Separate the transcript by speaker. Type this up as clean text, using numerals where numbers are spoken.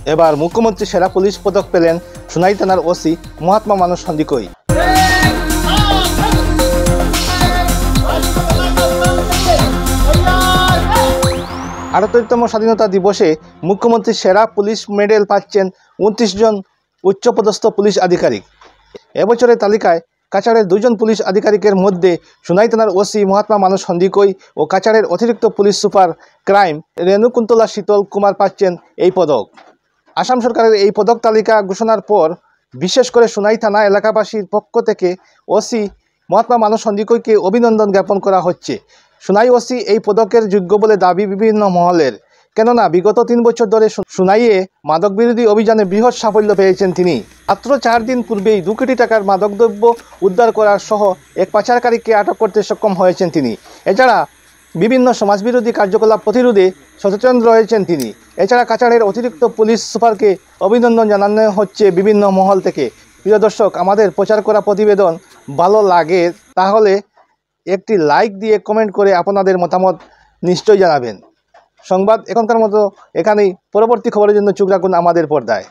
Speaker 1: এবার মুখ্যমন্ত্রী সেরা পুলিশ পদক পেলেন সোনাই থানার ওসি মহাত্মা মানস সন্দিকৈ। ৭৮তম স্বাধীনতা দিবসে মুখ্যমন্ত্রী সেরা পুলিশ মেডেল পাচ্ছেন ২৯ জন উচ্চপদস্থ পুলিশ আধিকারিক। এবছরের তালিকায় কাছাড়ের ২ জন পুলিশ আধিকারিকের মধ্যে সোনাই থানার ওসি মহাত্মা মানস সন্দিকৈ ও কাছাড়ের অতিরিক্ত পুলিশ সুপার ক্রাইম রেণুকুন্তলা শীতল কুমার পাচ্ছেন এই পদক। আসাম সরকারের এই পদক তালিকা ঘোষণার পর বিশেষ করে সোনাই থানা এলাকাবাসীর পক্ষ থেকে ওসি মহাত্মা মানস সন্দিকৈকে অভিনন্দন জ্ঞাপন করা হচ্ছে। সোনাই ওসি এই পদকের যোগ্য বলে দাবি বিভিন্ন মহলের, কেননা বিগত ৩ বছর ধরে সোনাইয়ে মাদক বিরোধী অভিযানে বৃহৎ সাফল্য পেয়েছেন তিনি। মাত্র ৪ দিন পূর্বেই ২ কোটি টাকার মাদকদ্রব্য উদ্ধার করার সহ এক পাচারকারীকে আটক করতে সক্ষম হয়েছেন তিনি। এছাড়া বিভিন্ন সমাজবিরোধী কার্যকলাপ প্রতিরোধে সচেতন রয়েছেন তিনি। এছাড়া কাছাড়ের অতিরিক্ত পুলিশ সুপারকে অভিনন্দন জানানো হচ্ছে বিভিন্ন মহল থেকে। প্রিয় দর্শক, আমাদের প্রচার করা প্রতিবেদন ভালো লাগে তাহলে একটি লাইক দিয়ে কমেন্ট করে আপনাদের মতামত নিশ্চয়ই জানাবেন। সংবাদ এখনকার মতো এখানেই। পরবর্তী খবরের জন্য চোখ রাখুন আমাদের পর্দায়।